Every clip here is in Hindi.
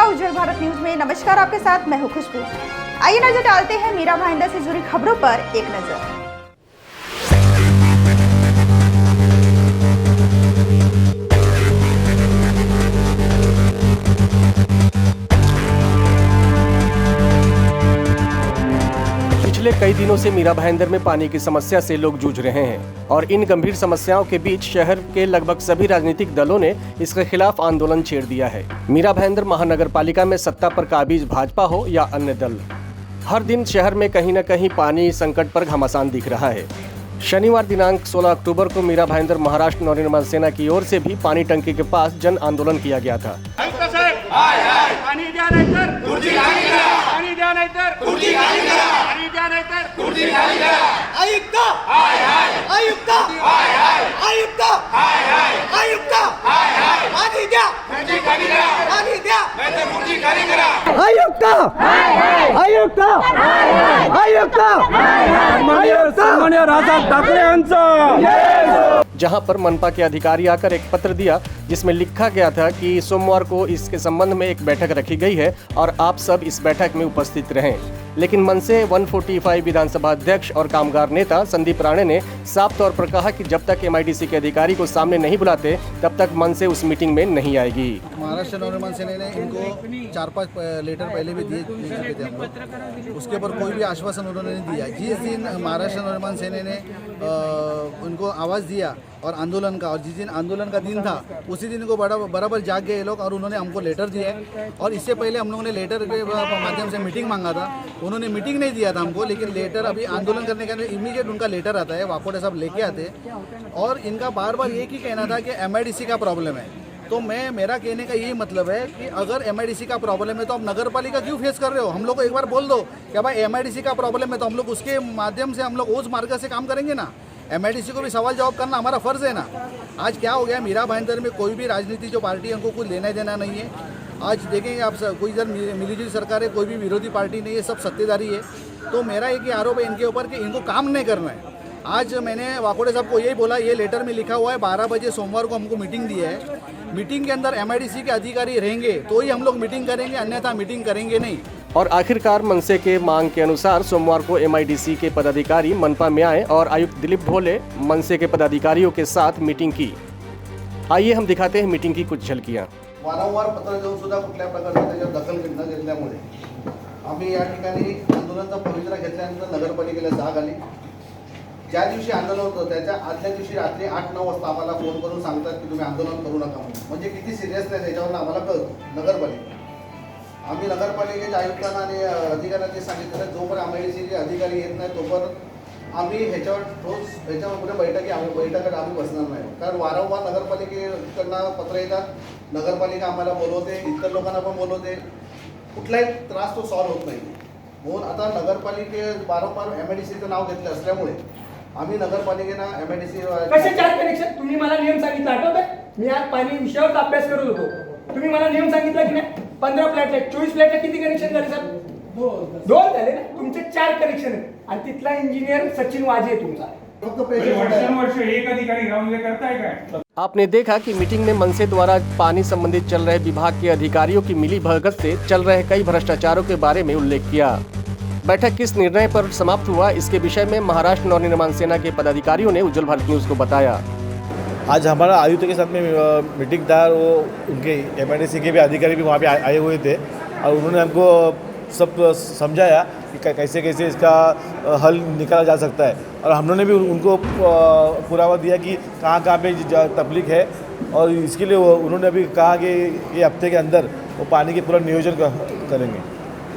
आपका उज्जवल भारत न्यूज में नमस्कार। आपके साथ मैं हूं खुशबू। आइए नजर डालते हैं मीरा भाईंदर से जुड़ी खबरों पर एक नजर। पिछले कई दिनों से मीरा भाईंदर में पानी की समस्या से लोग जूझ रहे हैं और इन गंभीर समस्याओं के बीच शहर के लगभग सभी राजनीतिक दलों ने इसके खिलाफ आंदोलन छेड़ दिया है। मीरा भाईंदर महानगर पालिका में सत्ता पर काबिज भाजपा हो या अन्य दल, हर दिन शहर में कहीं न कहीं पानी संकट पर घमासान दिख रहा है। शनिवार दिनांक 16 अक्टूबर को मीरा भाईंदर महाराष्ट्र नवनिर्माण सेना की ओर से भी पानी टंकी के पास जन आंदोलन किया गया था। पाणी द्या नाहीतर खुर्ची खाली करा, पाणी द्या नाहीतर खुर्ची खाली करा, पाणी द्या नाहीतर खुर्ची खाली करा। आयुक्त हाय हाय, आयुक्त हाय हाय, आयुक्त हाय हाय, आयुक्त हाय हाय, पाणी द्या खुर्ची खाली करा, पाणी द्या नाहीतर खुर्ची खाली करा। आयुक्त हाय हाय, आयुक्त हाय हाय, आयुक्त हाय हाय, सन्माननीय राज ठाकरे यांचा। जहां पर मनपा के अधिकारी आकर एक पत्र दिया जिसमें लिखा गया था कि सोमवार को इसके संबंध में एक बैठक रखी गई है और आप सब इस बैठक में उपस्थित रहें। लेकिन मनसे 145 विधानसभा अध्यक्ष और कामगार नेता संदीप राणे ने साफ तौर पर कहा कि जब तक MIDC के अधिकारी को सामने नहीं बुलाते तब तक मनसे उस मीटिंग में नहीं आएगी। महाराष्ट्र नवनिर्माण सेना ने इनको 4-5 लेटर पहले भी दिए थे हम लोग, उसके ऊपर कोई भी आश्वासन उन्होंने नहीं दिया। जिस दिन महाराष्ट्र नवनिर्माण सेना ने उनको आवाज़ दिया और आंदोलन का, और जिस दिन आंदोलन का दिन था उसी दिन को बराबर जाग गए लोग और उन्होंने हमको लेटर दिया। और इससे पहले हम लोगों ने लेटर के माध्यम से मीटिंग मांगा था, उन्होंने मीटिंग नहीं दिया था हमको, लेकिन लेटर अभी आंदोलन करने के अंदर इमीडिएट उनका लेटर आता है, वाकोड़े साहब लेके आते। और इनका बार बार एक ही कहना था कि MIDC का प्रॉब्लम है। तो मेरा कहने का यही मतलब है कि अगर MIDC का प्रॉब्लम है तो आप नगर पालिका क्यों फेस कर रहे हो? हम लोग को एक बार बोल दो कि भाई MIDC का प्रॉब्लम है तो हम लोग उसके माध्यम से हम लोग उस मार्ग से काम करेंगे ना। MIDC को भी सवाल जवाब करना हमारा फ़र्ज़ है ना। आज क्या हो गया, मीरा भाईंदर में कोई भी राजनीति जो पार्टी है उनको कुछ लेना देना नहीं है। आज देखेंगे आप कोई इधर मिलीजुली सरकार है, कोई भी विरोधी पार्टी नहीं है, सब सत्तेदारी है। तो मेरा एक ही आरोप है इनके ऊपर कि इनको काम नहीं करना है। आज मैंने वाकोड़े साहब को यही बोला, ये लेटर में लिखा हुआ है 12 बजे सोमवार को हमको मीटिंग दी है। मीटिंग के अंदर MIDC के अधिकारी रहेंगे तो ही हम लोग मीटिंग करेंगे, अन्यथा मीटिंग करेंगे नहीं। और आखिरकार मनसे के मांग के अनुसार सोमवार को MIDC के पदाधिकारी मनपा में आए और आयुक्त दिलीप भोले मनसे के पदाधिकारियों के साथ मीटिंग की। आइए हम दिखाते हैं मीटिंग की कुछ झलकियां। वारंवार पत्र देऊन सुद्धा कुठल्या प्रकारची त्याच्यावर दखल न घेतल्यामुळे आम्ही या ठिकाणी आंदोलनाचा पवित्रा घेतल्यानंतर नगरपालिकेला जाग आली। ज्या दिवशी आंदोलन होतं त्याच्या आदल्या दिवशी रात्री 8-9 वाजता आम्हाला फोन करून सांगतात की तुम्ही आंदोलन करू नका म्हणून। म्हणजे किती सिरियसनेस याच्यावर आम्हाला कळतं नगरपालिका। आम्ही नगरपालिकेच्या आयुक्तांना आणि अधिकाऱ्यांनी सांगितलं जोपर्यंत MIDC चे अधिकारी येत नाही तोपर्यंत आम्ही ह्याच्यावर पुढे बैठकीत आम्ही बसणार नाही। कारण वारंवार नगरपालिकेकडनं पत्र येतात, नगरपालिका आम्हाला बोलवते, इतर लोकांना पण बोलवते, कुठलाही त्रास तो सॉल्व्ह होत नाही। म्हणून आता नगरपालिके वारंवार MIDCचं नाव घेतलं असल्यामुळे आम्ही नगरपालिकेनं MIDC कसे 4 कनेक्शन तुम्ही मला नियम सांगितला आठवतंय? मी आज पाणी विषयावर अभ्यास करत होतो, तुम्ही मला नियम सांगितला की नाही? 15 फ्लॅट आहेत, 24 फ्लॅटला किती कनेक्शन झाले सर? 2 झाले ना। तुमचे 4 कनेक्शन आहेत आणि तिथला इंजिनियर सचिन वाजे आहे तुमचा। वर्ष एक अधिकारी राहून करताय काय? आपने देखा कि मीटिंग में मनसे द्वारा पानी संबंधित चल रहे विभाग के अधिकारियों की मिलीभगत से चल रहे कई भ्रष्टाचारों के बारे में उल्लेख किया। बैठक किस निर्णय पर समाप्त हुआ इसके विषय में महाराष्ट्र नवनिर्माण सेना के पदाधिकारियों ने उज्जवल भारत न्यूज को बताया। आज हमारा आयुक्त के साथ में मीटिंग था, वो उनके MIDC के भी अधिकारी भी वहाँ पे आए हुए थे और उन्होंने हमको सब समझाया कि कैसे कैसे इसका हल निकाला जा सकता है। और हम लोगों ने भी उनको पुरावा दिया कि कहाँ कहाँ पे तकलीफ है और इसके लिए उन्होंने अभी कहा कि ये हफ्ते के अंदर वो पानी के पूरा नियोजन करेंगे।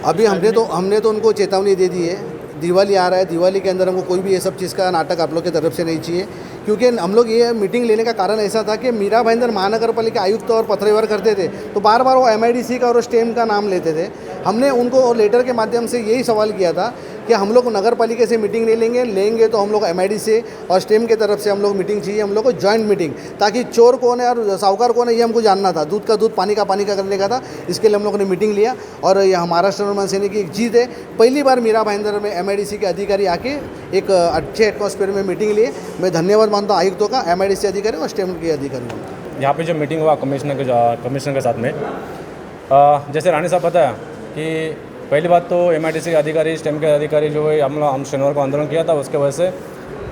अभी हमने तो उनको चेतावनी दे दी है। दिवाली आ रहा है, दिवाली के अंदर हमको कोई भी ये सब चीज़ का नाटक आप लोग की तरफ से नहीं चाहिए, क्योंकि हम लोग ये मीटिंग लेने का कारण ऐसा था कि मीरा भाईंदर महानगर पालिका आयुक्त और पत्रव्यवहार करते थे तो बार बार वो MIDC का और स्टेम का नाम लेते थे। हमने उनको लेटर के माध्यम से यही सवाल किया था कि हम लोग नगर पालिका से मीटिंग नहीं लेंगे तो हम लोग MIDC और स्टेम की तरफ से हम लोग मीटिंग चाहिए, हम लोग को जॉइंट मीटिंग, ताकि चोर कौन है और साहूकार कौन है ये हमको जानना था। दूध का दूध, पानी का पानी का करने का था, इसके लिए हम लोगों ने मीटिंग लिया। और यह महाराष्ट्र नवनिर्माण सेना की एक जीत है। पहली बार मीरा भाईंदर में MIDC के अधिकारी आके एक अच्छे एटमॉस्फेयर में मीटिंग लिए। मैं धन्यवाद मानता हूँ आयुक्तों का, MIDC अधिकारी और स्टेम के अधिकारियों का। यहाँ पे जो मीटिंग हुआ कमिश्नर के साथ में, जैसे रानी साहब बताया कि पहली बात तो MIDC के अधिकारी, स्टेम के अधिकारी जो है, हम शनिवार को आंदोलन किया था, उसके वजह से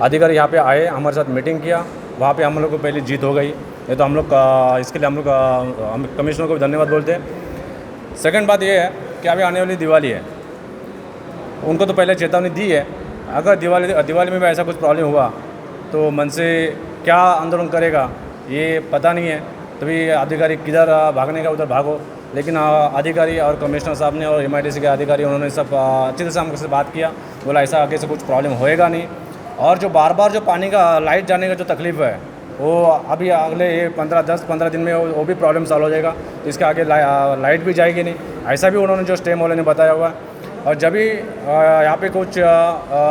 अधिकारी यहाँ पे आए, हमारे साथ मीटिंग किया, वहाँ पे हम लोग को पहली जीत हो गई। ये तो हम लोग इसके लिए हम कमिश्नर को भी धन्यवाद बोलते हैं। सेकंड बात ये है कि अभी आने वाली दिवाली है, उनको तो पहले चेतावनी दी है, अगर दिवाली में भी ऐसा कुछ प्रॉब्लम हुआ तो मन से क्या आंदोलन करेगा ये पता नहीं है, तभी अधिकारी किधर भागने का उधर भागो। लेकिन अधिकारी और कमिश्नर साहब ने और MIDC के अधिकारी उन्होंने सब अच्छे से हमसे बात किया, बोला ऐसा आगे से कुछ प्रॉब्लम होएगा नहीं। और जो बार बार जो पानी का लाइट जाने का जो तकलीफ है वो अभी अगले 10-15 दिन में वो भी प्रॉब्लम सॉल्व हो जाएगा, तो इसके आगे लाइट भी जाएगी नहीं, ऐसा भी उन्होंने जो स्टेम वाले ने बताया हुआ है। और जब भी यहाँ पे कुछ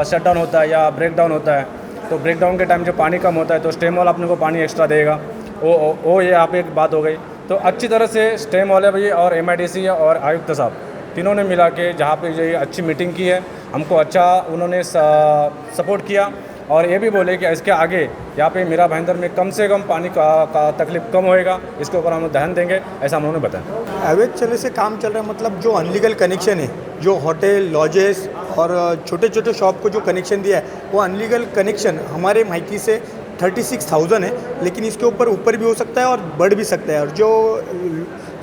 शटडाउन होता है या ब्रेक डाउन होता है तो ब्रेक डाउन के टाइम जो पानी कम होता है तो स्टेम वाला अपने को पानी एक्स्ट्रा देगा, वो ये यहाँ पे एक बात हो गई। तो अच्छी तरह से स्टेम वाले भी और MIDC और आयुक्त साहब तीनों ने मिला के जहाँ पे ये अच्छी मीटिंग की है, हमको अच्छा उन्होंने सपोर्ट किया और ये भी बोले कि इसके आगे यहाँ पे मीरा भाईंदर में कम से कम पानी का तकलीफ कम होएगा, इसके ऊपर हम ध्यान देंगे, ऐसा उन्होंने बताया। अवैध चले से काम चल रहा है, मतलब जो अनलीगल कनेक्शन है, जो होटल लॉजेस और छोटे छोटे शॉप को जो कनेक्शन दिया है वो अनलीगल कनेक्शन हमारे मायकी से 36,000 है, लेकिन इसके ऊपर भी हो सकता है और बढ़ भी सकता है। और जो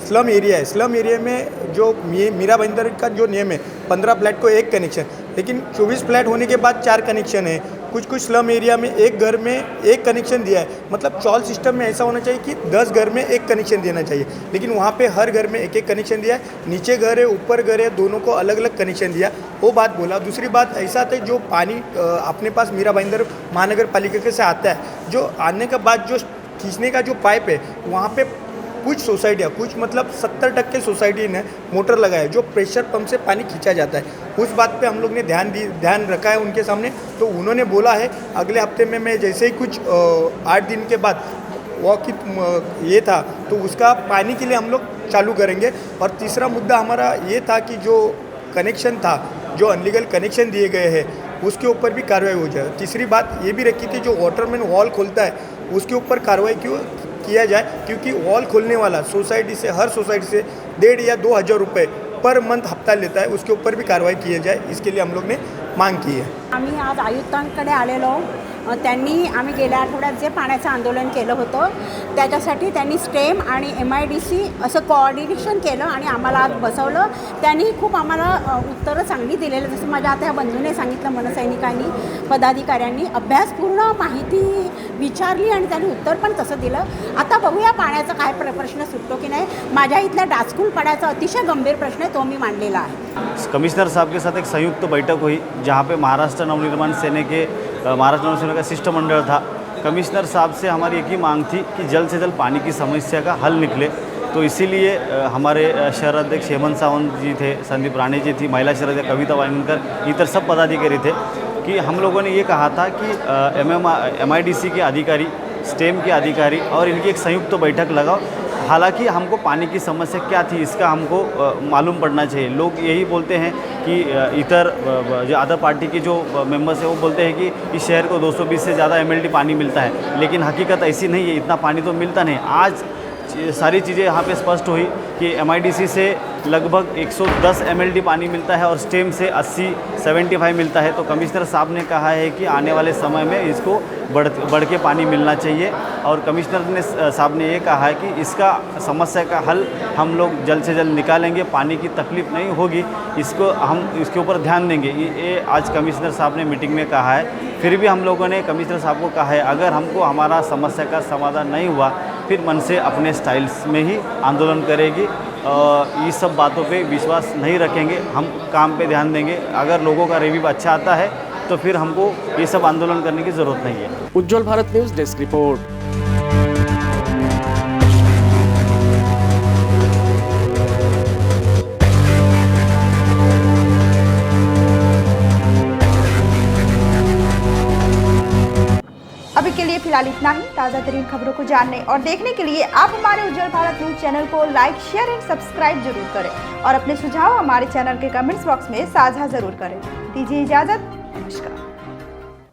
स्लम एरिया है, स्लम एरिया में जो मीरा भाईंदर का जो नियम है 15 फ्लैट को एक कनेक्शन, लेकिन 24 फ्लैट होने के बाद 4 कनेक्शन है। कुछ स्लम एरिया में एक घर में एक कनेक्शन दिया है, मतलब चॉल सिस्टम में ऐसा होना चाहिए कि 10 घर में एक कनेक्शन देना चाहिए, लेकिन वहाँ पे हर घर में एक कनेक्शन दिया है। नीचे घर है, ऊपर घर है, दोनों को अलग अलग कनेक्शन दिया, वो बात बोला। दूसरी बात ऐसा था जो पानी अपने पास मीरा भाईंदर महानगर पालिका के से आता है, जो आने के बाद जो खींचने का जो पाइप है वहाँ पे कुछ सोसाइटियाँ, कुछ मतलब 70% सोसाइटी ने मोटर लगाया है जो प्रेशर पंप से पानी खींचा जाता है। उस बात पे हम लोग ने ध्यान रखा है उनके सामने, तो उन्होंने बोला है अगले हफ्ते में मैं जैसे ही कुछ 8 दिन के बाद वॉक ये था तो उसका पानी के लिए हम लोग चालू करेंगे। और तीसरा मुद्दा हमारा ये था कि जो कनेक्शन था, जो अनलीगल कनेक्शन दिए गए हैं उसके ऊपर भी कार्रवाई हो जाए। तीसरी बात ये भी रखी थी जो वाटरमैन वॉल खोलता है उसके ऊपर कार्रवाई किया जाए, क्योंकि वॉल खोलने वाला सोसाइटी से, हर सोसाइटी से 1,500 या 2,000 रुपये पर मंथ हप्ता लेता है, उसके ऊपर भी कार्रवाई की जाए, इसके लिए हम लोग ने मांग की है। आम्ही आज आयुक्तांकडे आलेलो, त्यांनी आम्ही गेल्या आठवड्यात जे पाण्याचं आंदोलन केलं होतं त्याच्यासाठी त्यांनी स्टेम आणि MIDC असं कोऑर्डिनेशन केलं आणि आम्हाला आज बसवलं। त्यांनी खूप आम्हाला उत्तरं चांगली दिलेलं, जसं माझ्या आता ह्या बंधूने सांगितलं, मनसैनिकांनी पदाधिकाऱ्यांनी अभ्यासपूर्ण माहिती विचारली आणि त्यांनी उत्तर पण तसं दिलं। आता बघूया पाण्याचा काय प्रश्न सुटतो की नाही। माझ्या इथल्या डाचकुल पाण्याचा अतिशय गंभीर प्रश्न आहे, तो मी मांडलेला आहे। कमिश्नर साहब के साथ एक संयुक्त बैठक हुई जहाँ पे महाराष्ट्र नवनिर्माण सेना के महाराष्ट्र नवनिर्माण सेना का शिष्टमंडल था। कमिश्नर साहब से हमारी एक ही मांग थी कि जल्द से जल्द पानी की समस्या का हल निकले, तो इसीलिए हमारे शहर अध्यक्ष हेमंत सावंत जी थे, संदीप राणे जी थी, महिला शहर अध्यक्ष कविता वांगकर, इतर सब पदाधिकारी थे कि हम लोगों ने ये कहा था कि MIDC के अधिकारी, स्टेम के अधिकारी और इनकी एक संयुक्त बैठक लगाओ। हालांकि हमको पानी की समस्या क्या थी इसका हमको मालूम पड़ना चाहिए। लोग यही बोलते हैं कि इतर जो अदर पार्टी के जो मेंबर्स हैं वो बोलते हैं कि इस शहर को 220 से ज़्यादा MLD पानी मिलता है, लेकिन हकीकत ऐसी नहीं है, इतना पानी तो मिलता नहीं। आज सारी चीज़ें यहाँ पे स्पष्ट हुई कि MIDC से लगभग 110 MLD पानी मिलता है और स्टेम से 80-75 मिलता है। तो कमिश्नर साहब ने कहा है कि आने वाले समय में इसको बढ़ के पानी मिलना चाहिए और कमिश्नर साहब ने ये कहा है कि इसका समस्या का हल हम लोग जल्द से जल्द निकालेंगे, पानी की तकलीफ़ नहीं होगी, इसको हम इसके ऊपर ध्यान देंगे। ये आज कमिश्नर साहब ने मीटिंग में कहा है। फिर भी हम लोगों ने कमिश्नर साहब को कहा है अगर हमको हमारा समस्या का समाधान नहीं हुआ फिर मन से अपने स्टाइल्स में ही आंदोलन करेगी। ये सब बातों पे विश्वास नहीं रखेंगे, हम काम पे ध्यान देंगे। अगर लोगों का रिव्यू अच्छा आता है तो फिर हमको ये सब आंदोलन करने की ज़रूरत नहीं है। उज्ज्वल भारत न्यूज़ डेस्क रिपोर्ट। अभी के लिए फिलहाल इतना ही। ताज़ा तरीन खबरों को जानने और देखने के लिए आप हमारे उज्ज्वल भारत न्यूज़ चैनल को लाइक, शेयर एंड सब्सक्राइब जरूर करें और अपने सुझाव हमारे चैनल के कमेंट्स बॉक्स में साझा जरूर करें। दीजिए इजाज़त, नमस्कार।